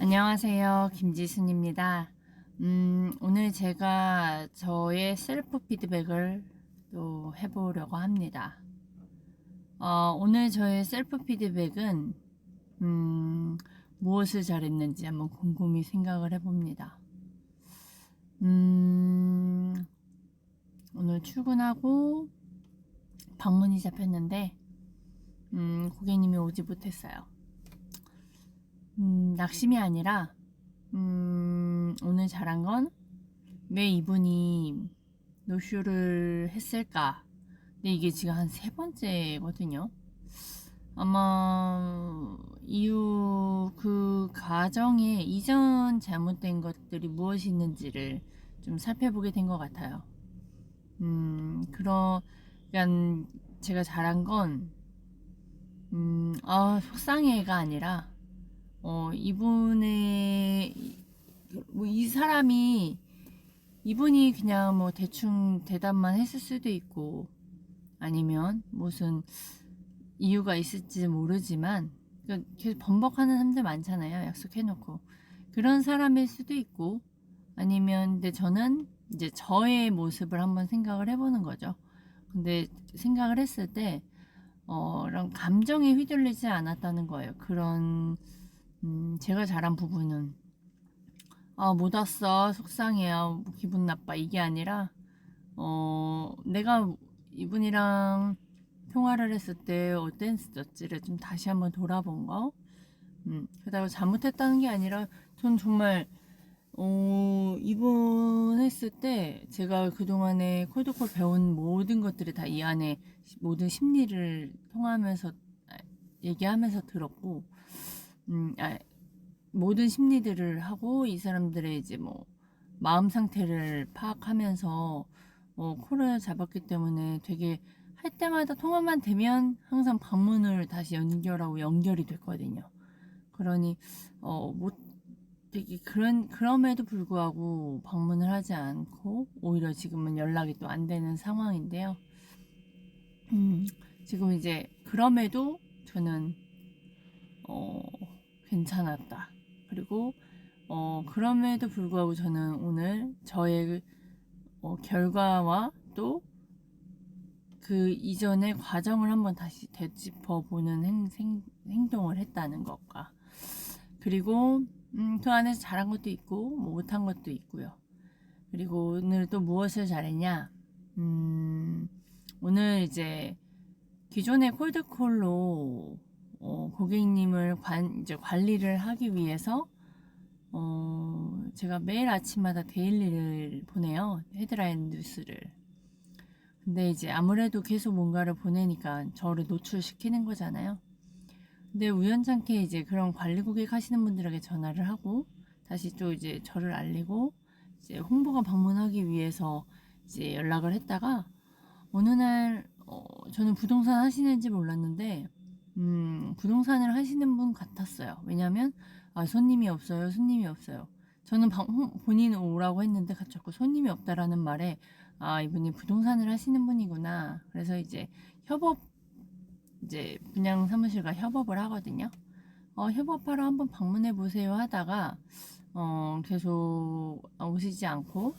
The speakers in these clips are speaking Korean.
안녕하세요. 김지순입니다. 오늘 제가 저의 셀프 피드백을 또 해보려고 합니다. 오늘 저의 셀프 피드백은, 무엇을 잘했는지 한번 곰곰이 생각을 해봅니다. 오늘 출근하고 방문이 잡혔는데, 고객님이 오지 못했어요. 낙심이 아니라 오늘 잘한 건 왜 이분이 노쇼를 했을까? 근데 이게 지금 한 3번째거든요. 아마 이후 그 과정에 이전 잘못된 것들이 무엇이 있는지를 좀 살펴보게 된 것 같아요. 그러니까 제가 잘한 건 속상해가 아니라 이 사람이 이분이 그냥 뭐 대충 대답만 했을 수도 있고 아니면 무슨 이유가 있을지 모르지만 계속 번복하는 사람들 많잖아요. 약속해놓고 그런 사람일 수도 있고 아니면 근데 저는 이제 저의 모습을 한번 생각을 해보는 거죠. 근데 생각을 했을 때 이런 감정에 휘둘리지 않았다는 거예요. 그런 제가 잘한 부분은 못 왔어 속상해요 기분 나빠 이게 아니라 내가 이분이랑 통화를 했을 때 어땠었지를 좀 다시 한번 돌아본 거. 그러다가 잘못했다는 게 아니라 전 정말 이분 했을 때 제가 그동안에 콜드콜 배운 모든 것들이 다 이 안에 모든 심리를 통하면서 얘기하면서 들었고 모든 심리들을 하고 이 사람들의 이제 뭐 마음 상태를 파악하면서 콜을 잡았기 때문에 되게 할 때마다 통화만 되면 항상 방문을 다시 연결하고 연결이 됐거든요. 그러니 못 되게 그럼에도 불구하고 방문을 하지 않고 오히려 지금은 연락이 또 안 되는 상황인데요. 지금 이제 그럼에도 저는 괜찮았다. 그리고 그럼에도 불구하고 저는 오늘 저의 결과와 또 그 이전의 과정을 한번 다시 되짚어보는 행동을 했다는 것과 그리고 그 안에서 잘한 것도 있고 뭐 못한 것도 있고요. 그리고 오늘 또 무엇을 잘했냐? 오늘 이제 기존의 콜드콜로 고객님을 이제 관리를 하기 위해서 제가 매일 아침마다 데일리를 보내요. 헤드라인 뉴스를. 근데 이제 아무래도 계속 뭔가를 보내니까 저를 노출시키는 거잖아요. 근데 우연찮게 이제 그런 관리 고객 하시는 분들에게 전화를 하고 다시 또 이제 저를 알리고 이제 홍보가 방문하기 위해서 이제 연락을 했다가 어느 날 저는 부동산 하시는지 몰랐는데 부동산을 하시는 분 같았어요. 왜냐면 손님이 없어요. 손님이 없어요. 저는 본인 오라고 했는데 자꾸 손님이 없다라는 말에 이분이 부동산을 하시는 분이구나. 그래서 이제 분양 사무실과 협업을 하거든요. 협업하러 한번 방문해 보세요 하다가 계속 오시지 않고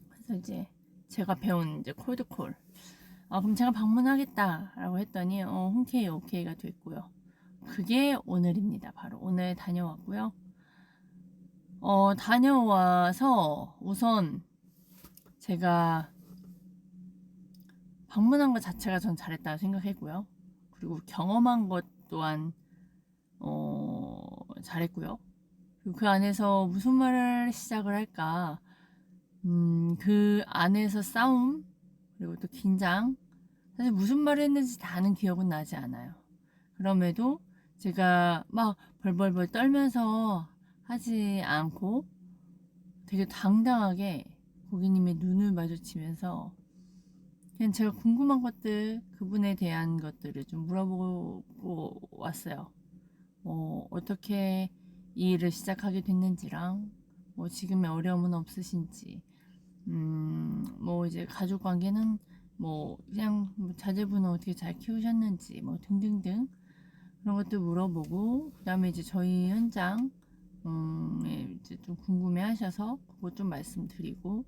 그래서 이제 제가 배운 이제 콜드콜 그럼 제가 방문하겠다라고 했더니 흔쾌히 오케이가 됐고요. 그게 오늘입니다. 바로 오늘 다녀왔고요. 다녀와서 우선 제가 방문한 것 자체가 전 잘했다고 생각했고요. 그리고 경험한 것 또한 잘했고요. 그리고 그 안에서 무슨 말을 시작을 할까? 그 안에서 싸움 그리고 또 긴장 사실 무슨 말을 했는지 다는 기억은 나지 않아요. 그럼에도 제가 막 벌벌벌 떨면서 하지 않고 되게 당당하게 고객님의 눈을 마주치면서 그냥 제가 궁금한 것들 그분에 대한 것들을 좀 물어보고 왔어요. 어떻게 이 일을 시작하게 됐는지랑 뭐 지금의 어려움은 없으신지 뭐 이제 가족 관계는 뭐 그냥 자제분은 어떻게 잘 키우셨는지 뭐 등등등 그런 것도 물어보고 그다음에 이제 저희 현장 이제 좀 궁금해 하셔서 그거 좀 말씀드리고,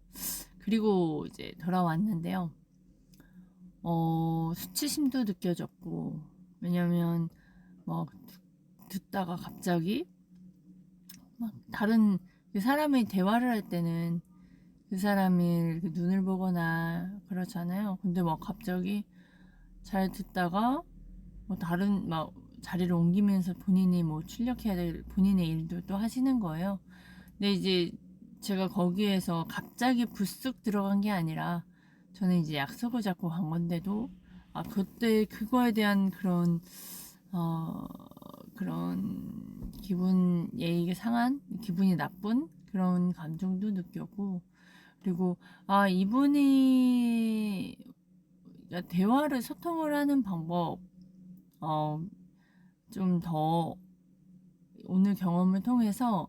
그리고 이제 돌아왔는데요. 수치심도 느껴졌고, 왜냐면 뭐 듣다가 갑자기 막 다른 그 사람이 대화를 할 때는 그 사람이 이렇게 눈을 보거나 그렇잖아요. 근데 막 갑자기 잘 듣다가 뭐 다른 막 자리를 옮기면서 본인이 뭐 출력해야 될 본인의 일도 또 하시는 거예요. 근데 이제 제가 거기에서 갑자기 불쑥 들어간 게 아니라 저는 이제 약속을 잡고 간 건데도 그때 그거에 대한 어 그런 기분 예의가 상한 기분이 나쁜 그런 감정도 느꼈고, 그리고 이분이 대화를 소통을 하는 방법 좀 더 오늘 경험을 통해서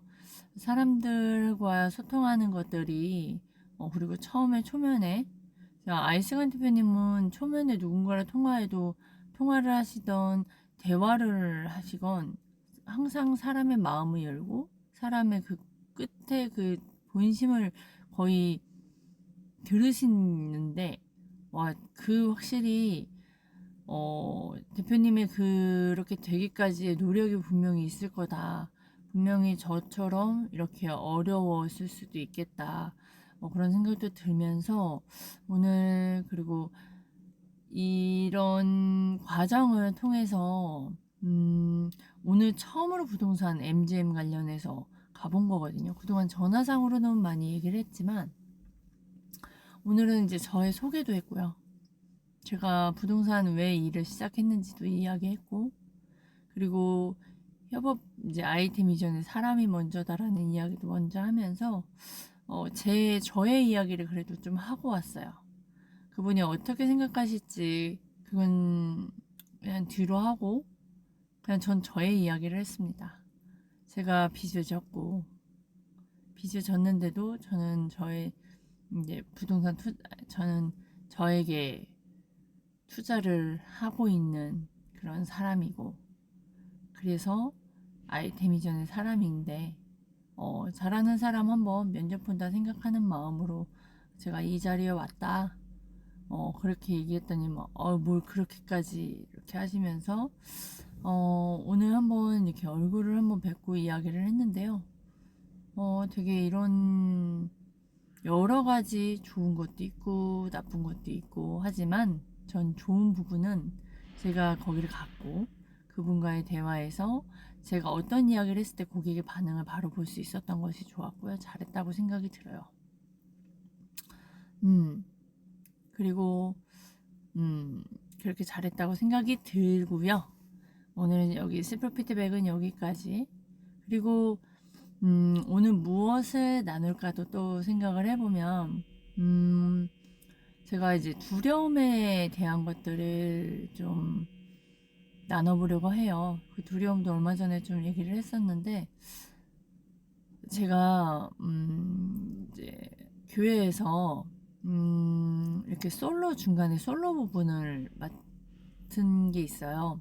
사람들과 소통하는 것들이 그리고 처음에 초면에 아이스간 대표님은 초면에 누군가랑 통화해도 통화를 하시던 대화를 하시건 항상 사람의 마음을 열고 사람의 그 끝에 그 본심을 거의 들으시는데 그 확실히 대표님의 그렇게 되기까지의 노력이 분명히 있을 거다. 분명히 저처럼 이렇게 어려웠을 수도 있겠다. 그런 생각도 들면서 오늘 그리고 이런 과정을 통해서 오늘 처음으로 부동산 MGM 관련해서 가본 거거든요. 그동안 전화상으로는 많이 얘기를 했지만 오늘은 이제 저의 소개도 했고요. 제가 부동산 왜 일을 시작했는지도 이야기했고, 그리고 협업 이제 아이템 이전에 사람이 먼저다라는 이야기도 먼저 하면서 저의 이야기를 그래도 좀 하고 왔어요. 그분이 어떻게 생각하실지 그건 그냥 뒤로 하고 그냥 전 저의 이야기를 했습니다. 제가 빚을 졌는데도 저는 저의 이제 저는 저에게 투자를 하고 있는 그런 사람이고, 그래서 아이템 이전의 사람인데 잘하는 사람 한번 면접 본다 생각하는 마음으로 제가 이 자리에 왔다 그렇게 얘기했더니 뭘 그렇게까지 이렇게 하시면서 오늘 한번 이렇게 얼굴을 한번 뵙고 이야기를 했는데요. 되게 이런 여러 가지 좋은 것도 있고 나쁜 것도 있고 하지만 전 좋은 부분은 제가 거기를 갔고 그분과의 대화에서 제가 어떤 이야기를 했을 때 고객의 반응을 바로 볼 수 있었던 것이 좋았고요. 잘했다고 생각이 들어요. 그리고 그렇게 잘했다고 생각이 들고요. 오늘 여기 셀프 피드백은 여기까지. 그리고 오늘 무엇을 나눌까도 또 생각을 해보면 제가 이제 두려움에 대한 것들을 좀 나눠보려고 해요. 그 두려움도 얼마 전에 좀 얘기를 했었는데, 제가 이제 교회에서 이렇게 중간에 솔로 부분을 맡은 게 있어요.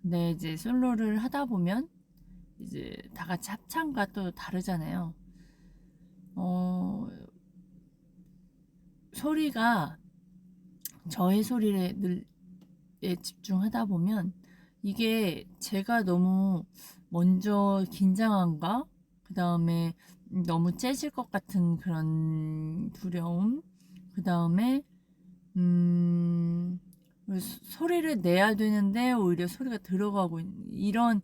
근데 이제 솔로를 하다 보면 이제 다 같이 합창과 또 다르잖아요. 소리가 저의 소리에 집중하다 보면 이게 제가 너무 먼저 긴장한가? 그 다음에 너무 째질 것 같은 그런 두려움? 그 다음에 소리를 내야 되는데 오히려 소리가 들어가고 이런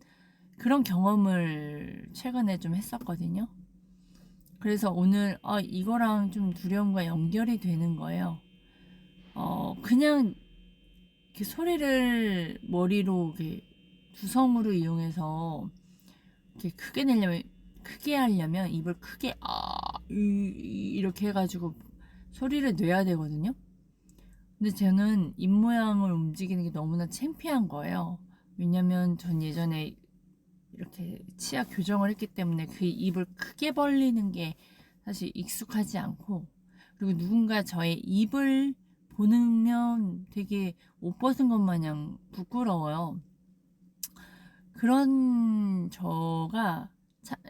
그런 경험을 최근에 좀 했었거든요. 그래서 오늘 이거랑 좀 두려움과 연결이 되는 거예요. 그냥 이렇게 소리를 머리로 이렇게 두성으로 이용해서 이렇게 크게 하려면 입을 크게 이렇게 해가지고 소리를 내야 되거든요. 근데 저는 입 모양을 움직이는 게 너무나 창피한 거예요. 왜냐면 전 예전에 이렇게 치아 교정을 했기 때문에 그 입을 크게 벌리는 게 사실 익숙하지 않고, 그리고 누군가 저의 입을 보면 되게 옷 벗은 것 마냥 부끄러워요. 그런 저가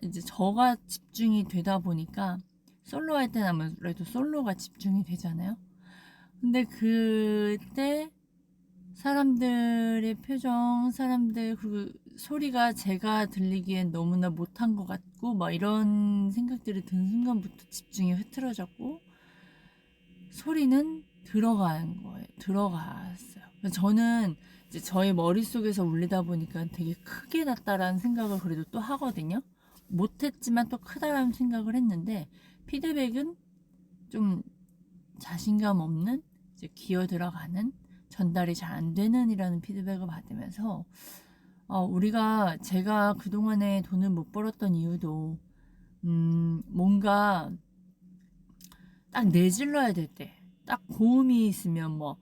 이제 저가 집중이 되다 보니까 솔로 할 때는 아무래도 솔로가 집중이 되잖아요. 근데 그때 사람들의 표정, 사람들 그 소리가 제가 들리기엔 너무나 못한 것 같고 막 이런 생각들이 든 순간부터 집중이 흐트러졌고 소리는 들어간 거예요. 들어갔어요. 그래서 저는 이제 저의 머릿속에서 울리다 보니까 되게 크게 났다라는 생각을 그래도 또 하거든요. 못했지만 또 크다라는 생각을 했는데 피드백은 좀 자신감 없는 이제 기어 들어가는 전달이 잘 안 되는 이라는 피드백을 받으면서 우리가 제가 그동안에 돈을 못 벌었던 이유도 뭔가 딱 내질러야 될 때 딱 고음이 있으면 뭐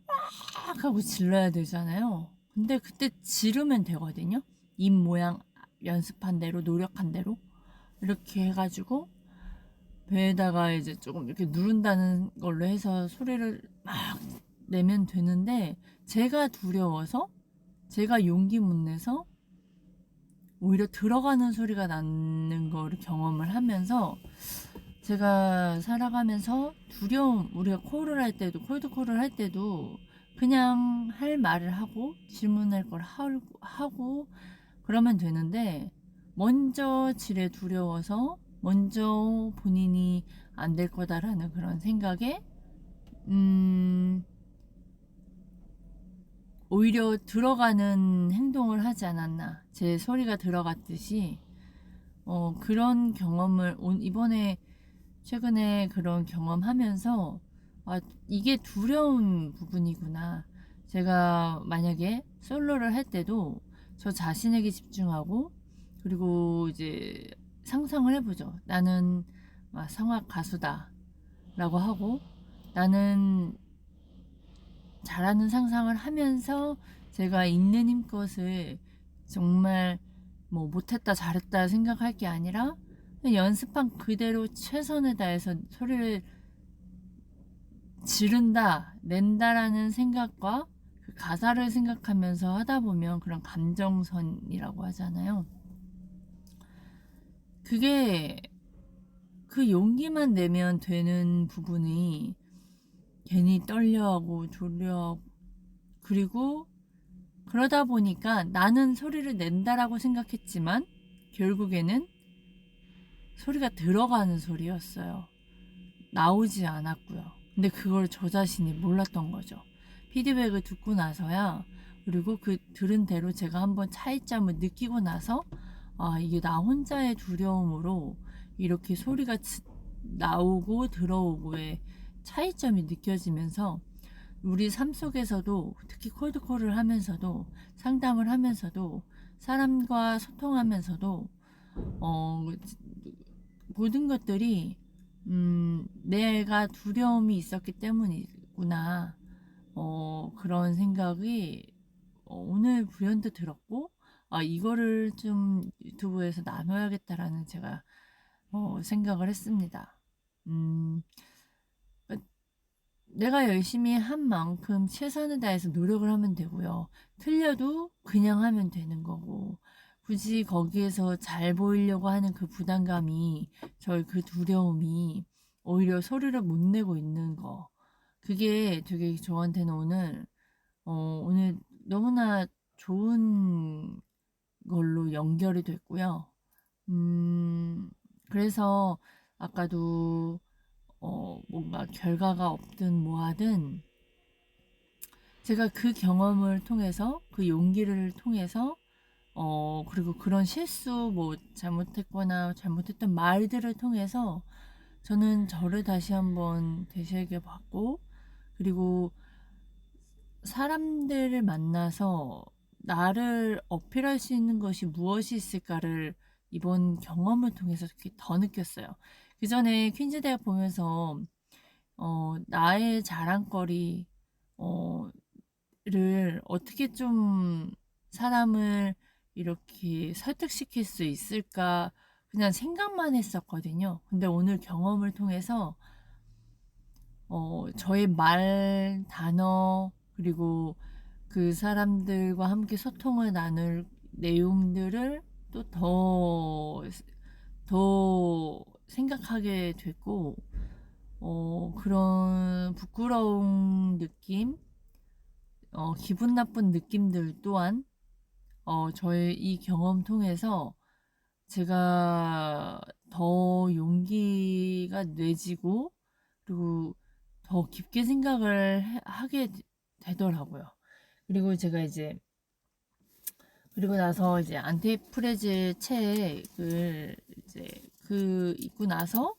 막 하고 질러야 되잖아요. 근데 그때 지르면 되거든요. 입 모양 연습한 대로 노력한 대로 이렇게 해가지고 배에다가 이제 조금 이렇게 누른다는 걸로 해서 소리를 막 내면 되는데 제가 두려워서 제가 용기 못 내서 오히려 들어가는 소리가 나는 거를 경험을 하면서 제가 살아가면서 두려움, 우리가 콜을 할 때도 콜드콜을 할 때도 그냥 할 말을 하고 질문할 걸 하고 그러면 되는데 먼저 지레 두려워서 먼저 본인이 안 될 거다라는 그런 생각에 오히려 들어가는 행동을 하지 않았나. 제 소리가 들어갔듯이 그런 경험을 이번에 최근에 그런 경험하면서 이게 두려운 부분이구나. 제가 만약에 솔로를 할 때도 저 자신에게 집중하고 그리고 이제 상상을 해보죠. 나는 성악 가수다 라고 하고 나는 잘하는 상상을 하면서 제가 있는 힘껏을 정말 뭐 못했다 잘했다 생각할 게 아니라 연습한 그대로 최선을 다해서 소리를 지른다 낸다라는 생각과 그 가사를 생각하면서 하다 보면 그런 감정선이라고 하잖아요. 그게 그 용기만 내면 되는 부분이 괜히 떨려하고 졸려하고 그리고 그러다 보니까 나는 소리를 낸다라고 생각했지만 결국에는 소리가 들어가는 소리였어요. 나오지 않았고요. 근데 그걸 저 자신이 몰랐던 거죠. 피드백을 듣고 나서야 그리고 그 들은 대로 제가 한번 차이점을 느끼고 나서 이게 나 혼자의 두려움으로 이렇게 소리가 나오고 들어오고의 차이점이 느껴지면서 우리 삶 속에서도 특히 콜드콜을 하면서도 상담을 하면서도 사람과 소통하면서도 모든 것들이 내가 두려움이 있었기 때문이구나 그런 생각이 오늘 불현듯 들었고 이거를 좀 유튜브에서 나눠야겠다라는 제가 생각을 했습니다. 내가 열심히 한 만큼 최선을 다해서 노력을 하면 되고요. 틀려도 그냥 하면 되는 거고 굳이 거기에서 잘 보이려고 하는 그 부담감이 저희 그 두려움이 오히려 소리를 못 내고 있는 거 그게 되게 저한테는 오늘 너무나 좋은 걸로 연결이 됐고요. 그래서 아까도 뭔가 결과가 없든 뭐하든 제가 그 경험을 통해서 그 용기를 통해서 그리고 그런 실수 뭐 잘못했거나 잘못했던 말들을 통해서 저는 저를 다시 한번 되새겨 봤고 그리고 사람들을 만나서 나를 어필할 수 있는 것이 무엇이 있을까를 이번 경험을 통해서 더 느꼈어요. 그 전에 퀸즈 대학 보면서 나의 자랑거리 를 어떻게 좀 사람을 이렇게 설득시킬 수 있을까 그냥 생각만 했었거든요. 근데 오늘 경험을 통해서 저의 말, 단어, 그리고 그 사람들과 함께 소통을 나눌 내용들을 또 더 생각하게 됐고, 그런 부끄러운 느낌, 기분 나쁜 느낌들 또한, 저의 이 경험 통해서 제가 더 용기가 내지고, 그리고 더 깊게 생각을 하게 되더라고요. 그리고 제가 이제, 그리고 나서 이제 안티프레즈 책을 이제 읽고 나서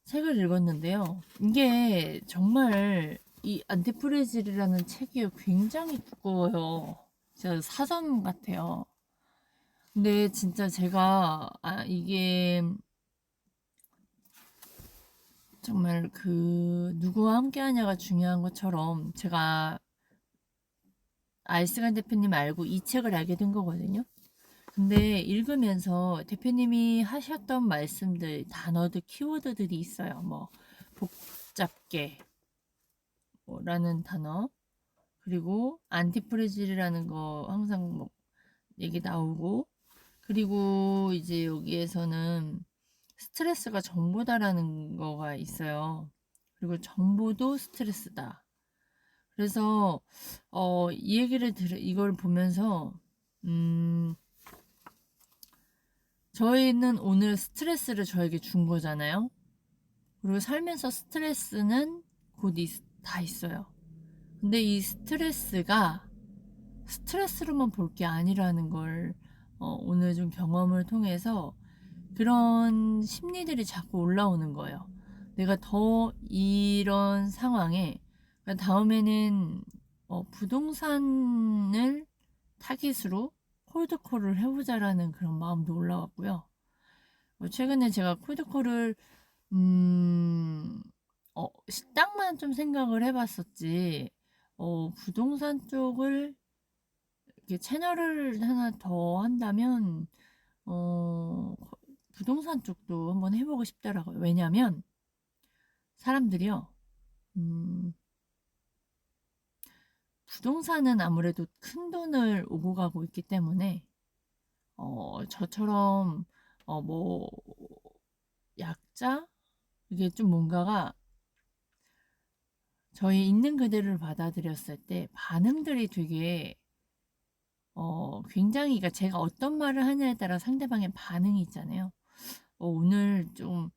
책을 읽었는데요. 이게 정말 이 안티프레질이라는 책이 굉장히 두꺼워요. 진짜 사전 같아요. 근데 진짜 제가 이게 정말 그 누구와 함께 하냐가 중요한 것처럼 제가 알스간 대표님 알고 이 책을 알게 된 거거든요. 근데 읽으면서 대표님이 하셨던 말씀들, 단어들, 키워드들이 있어요. 뭐 복잡게 라는 단어, 그리고 안티프레질이라는 거 항상 뭐 얘기 나오고, 그리고 이제 여기에서는 스트레스가 정보다라는 거가 있어요. 그리고 정보도 스트레스다. 그래서 이 얘기를 이걸 보면서 저희는 오늘 스트레스를 저에게 준 거잖아요. 그리고 살면서 스트레스는 곧 다 있어요. 근데 이 스트레스가 스트레스로만 볼 게 아니라는 걸 오늘 좀 경험을 통해서 그런 심리들이 자꾸 올라오는 거예요. 내가 더 이런 상황에 다음에는 부동산을 타깃으로 콜드콜을 해보자라는 그런 마음도 올라왔고요. 최근에 제가 콜드콜을 식당만 좀 생각을 해봤었지, 부동산 쪽을 이렇게 채널을 하나 더 한다면 부동산 쪽도 한번 해보고 싶더라고요. 왜냐면 사람들이요, 부동산은 아무래도 큰 돈을 오고 가고 있기 때문에 저처럼 뭐 약자, 이게 좀 뭔가가 저희 있는 그대로를 받아들였을 때 반응들이 되게 굉장히, 그러니까 제가 어떤 말을 하냐에 따라 상대방의 반응이 있잖아요. 오늘 좀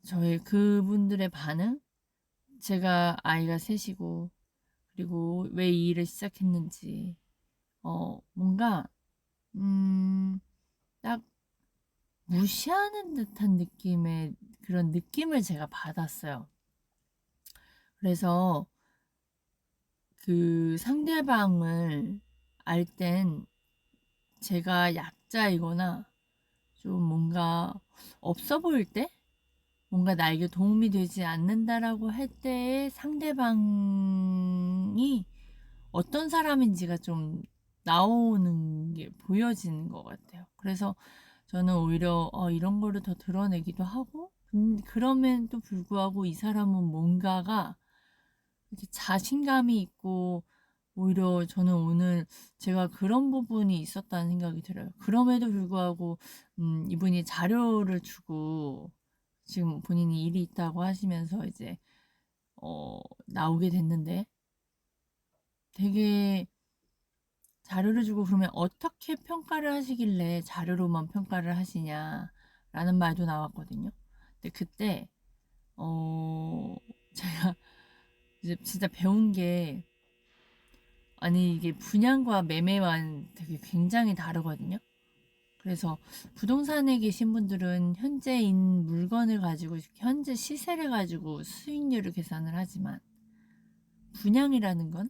저희 그분들의 반응, 제가 아이가 셋이고, 그리고 왜 이 일을 시작했는지, 뭔가 딱 무시하는 듯한 느낌의 그런 느낌을 제가 받았어요. 그래서 그 상대방을 알 땐 제가 약자이거나 좀 뭔가 없어 보일 때, 뭔가 나에게 도움이 되지 않는다라고 할 때의 상대방이 어떤 사람인지가 좀 나오는 게 보여지는 것 같아요. 그래서 저는 오히려 이런 거를 더 드러내기도 하고, 그럼에도 불구하고 이 사람은 뭔가가 이렇게 자신감이 있고, 오히려 저는 오늘 제가 그런 부분이 있었다는 생각이 들어요. 그럼에도 불구하고 이분이 자료를 주고 지금 본인이 일이 있다고 하시면서 이제 나오게 됐는데, 되게 자료를 주고, 그러면 어떻게 평가를 하시길래 자료로만 평가를 하시냐라는 말도 나왔거든요. 근데 그때 제가 이제 진짜 배운 게, 아니 이게 분양과 매매와는 되게 굉장히 다르거든요. 그래서 부동산에 계신 분들은 현재인 물건을 가지고 현재 시세를 가지고 수익률을 계산을 하지만, 분양이라는 건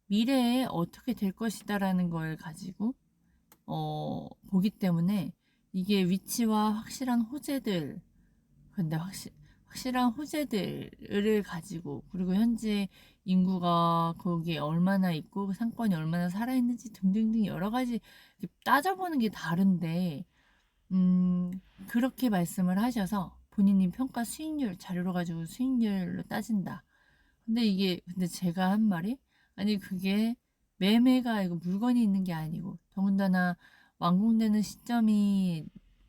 미래에 어떻게 될 것이다라는 걸 가지고 보기 때문에, 이게 위치와 확실한 호재들, 근데 확실한 호재들을 가지고, 그리고 현재 인구가 거기에 얼마나 있고 상권이 얼마나 살아있는지 등등등 여러 가지 따져보는 게 다른데, 그렇게 말씀을 하셔서 본인이 평가 수익률 자료로 가지고 수익률로 따진다. 근데 제가 한 말이, 아니 그게 매매가 이거 물건이 있는 게 아니고, 더군다나 완공되는 시점이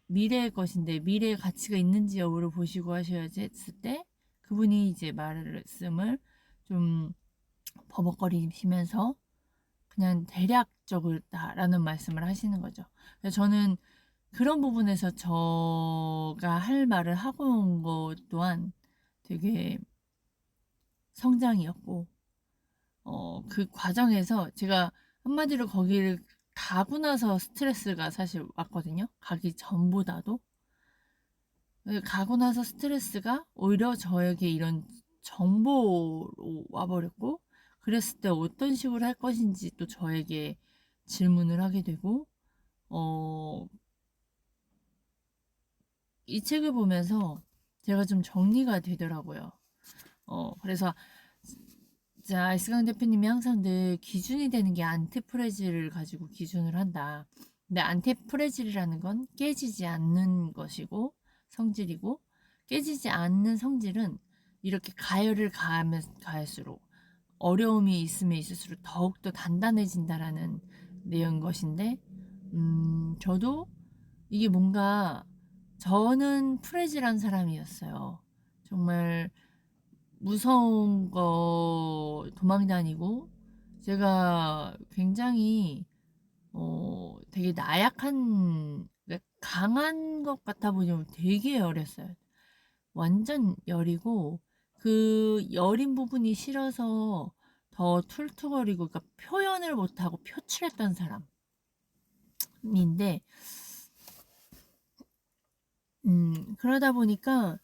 미래의 것인데 미래의 가치가 있는지 여부를 보시고 하셔야지 했을 때, 그분이 이제 말씀을 좀 버벅거리시면서 그냥 대략적이다라는 말씀을 하시는 거죠. 그래서 저는 그런 부분에서 저가 할 말을 하고 온 것 또한 되게 성장이었고, 그 과정에서 제가 한마디로 거기를 가고 나서 스트레스가 사실 왔거든요. 가기 전보다도. 가고 나서 스트레스가 오히려 저에게 이런 정보로 와버렸고, 그랬을 때 어떤 식으로 할 것인지 또 저에게 질문을 하게 되고, 어, 이 책을 보면서 제가 좀 정리가 되더라고요. 그래서 자, 아이스강 대표님이 항상 늘 기준이 되는 게 안티프레질을 가지고 기준을 한다. 근데 안티프레질이라는 건 깨지지 않는 것이고 성질이고, 깨지지 않는 성질은 이렇게 가열을 가하면 가할수록, 어려움이 있으면 있을수록 더욱더 단단해진다라는 내용인 것인데, 저도 이게 뭔가, 저는 프레질한 사람이었어요. 정말 무서운 거 도망 다니고, 제가 굉장히 되게 나약한, 그러니까 강한 것 같아 보이면 되게 여렸어요. 완전 여리고, 그 여린 부분이 싫어서 더 툴툴거리고, 그러니까 표현을 못하고 표출했던 사람인데, 그러다 보니까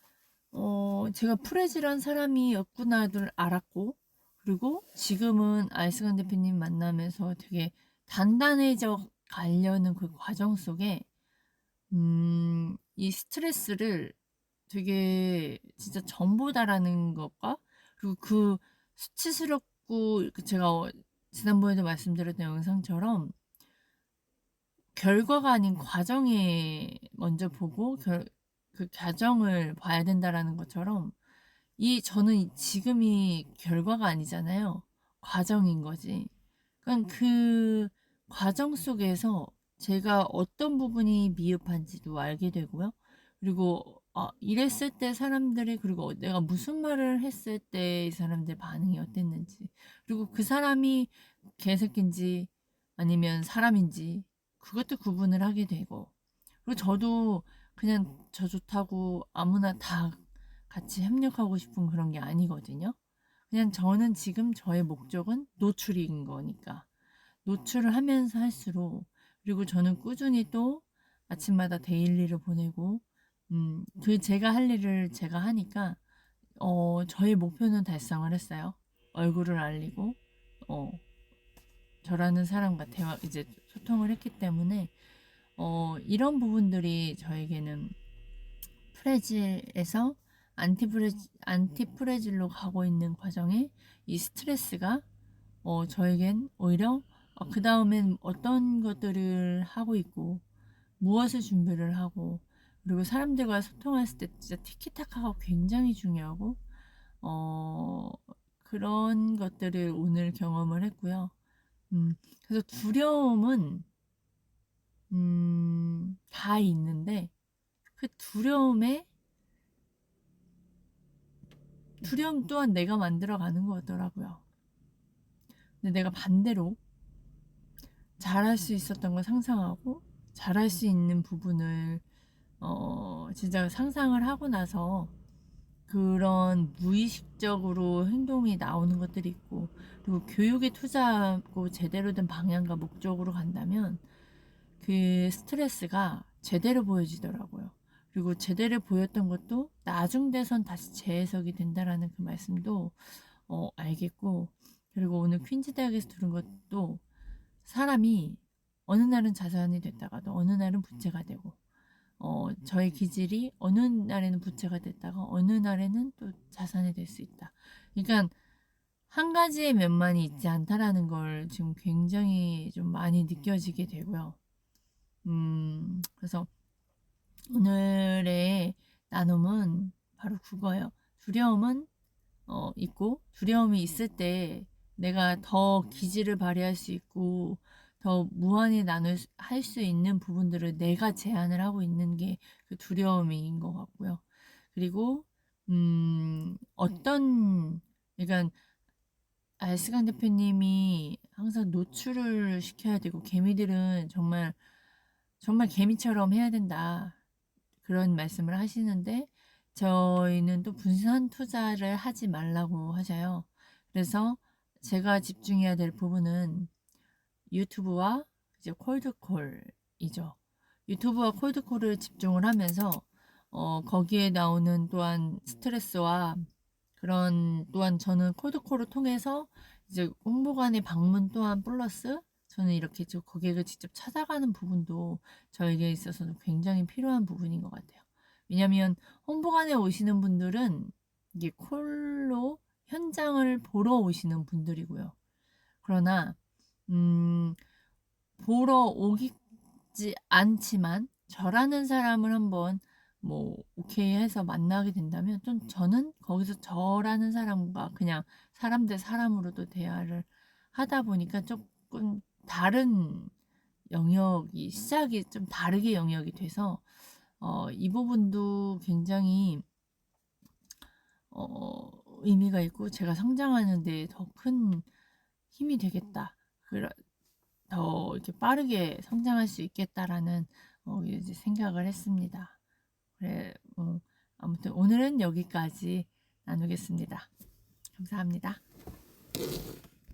제가 프레질한 사람이었구나를 알았고, 그리고 지금은 아이스간 대표님 만나면서 되게 단단해져 가려는 그 과정 속에, 이 스트레스를 되게 진짜 전보다라는 것과, 그리고 그 수치스럽고, 제가 지난번에도 말씀드렸던 영상처럼 결과가 아닌 과정에 먼저 보고 그 과정을 봐야 된다라는 것처럼, 저는 지금이 결과가 아니잖아요. 과정인 거지. 그러니까 그 과정 속에서 제가 어떤 부분이 미흡한지도 알게 되고요. 그리고 이랬을 때 사람들이, 그리고 내가 무슨 말을 했을 때 이 사람들 반응이 어땠는지, 그리고 그 사람이 개새끼인지 아니면 사람인지, 그것도 구분을 하게 되고, 그리고 저도 그냥 저 좋다고 아무나 다 같이 협력하고 싶은 그런 게 아니거든요. 그냥 저는 지금 저의 목적은 노출인 거니까. 노출을 하면서 할수록, 그리고 저는 꾸준히 또 아침마다 데일리를 보내고, 제가 할 일을 제가 하니까, 저의 목표는 달성을 했어요. 얼굴을 알리고, 어, 저라는 사람과 이제 소통을 했기 때문에, 이런 부분들이 저에게는 프레질에서 안티프레질로 가고 있는 과정에 이 스트레스가, 저에겐 오히려 그 다음엔 어떤 것들을 하고 있고, 무엇을 준비를 하고, 그리고 사람들과 소통했을 때 진짜 티키타카가 굉장히 중요하고, 어, 그런 것들을 오늘 경험을 했고요. 그래서 두려움은 다 있는데, 그 두려움 또한 내가 만들어가는 거더라고요. 근데 내가 반대로 잘할 수 있었던 걸 상상하고, 잘할 수 있는 부분을 진짜 상상을 하고 나서 그런 무의식적으로 행동이 나오는 것들이 있고, 그리고 교육에 투자하고 제대로 된 방향과 목적으로 간다면 그 스트레스가 제대로 보여지더라고요. 그리고 제대로 보였던 것도 나중 돼선 다시 재해석이 된다라는 그 말씀도 알겠고, 그리고 오늘 퀸즈 대학에서 들은 것도, 사람이 어느 날은 자산이 됐다가도 어느 날은 부채가 되고, 저의 기질이 어느 날에는 부채가 됐다가 어느 날에는 또 자산이 될 수 있다. 그러니까 한 가지의 면만이 있지 않다라는 걸 지금 굉장히 좀 많이 느껴지게 되고요. 그래서 오늘의 나눔은 바로 그거예요. 두려움은 있고, 두려움이 있을 때 내가 더 기지를 발휘할 수 있고 더 무한히 할 수 있는 부분들을 내가 제한을 하고 있는 게 그 두려움인 것 같고요. 그리고 그러니까 알스강 대표님이 항상 노출을 시켜야 되고 개미들은 정말 정말 개미처럼 해야 된다. 그런 말씀을 하시는데 저희는 또 분산 투자를 하지 말라고 하셔요. 그래서 제가 집중해야 될 부분은 유튜브와 이제 콜드콜이죠. 유튜브와 콜드콜을 집중을 하면서 거기에 나오는 또한 스트레스와 그런 또한 저는 콜드콜을 통해서 이제 홍보관의 방문 또한 플러스 저는 이렇게 고객을 직접 찾아가는 부분도 저에게 있어서는 굉장히 필요한 부분인 것 같아요. 왜냐하면 홍보관에 오시는 분들은 이게 콜로 현장을 보러 오시는 분들이고요. 그러나 보러 오지 않지만 저라는 사람을 한번 뭐 오케이 해서 만나게 된다면 좀 저는 거기서 저라는 사람과 그냥 사람 대 사람으로도 대화를 하다 보니까 조금 다른 영역이 시작이 좀 다르게 영역이 돼서 이 부분도 굉장히 의미가 있고 제가 성장하는 데 더 큰 힘이 되겠다. 더 이렇게 빠르게 성장할 수 있겠다라는 이제 생각을 했습니다. 그래, 아무튼 오늘은 여기까지 나누겠습니다. 감사합니다.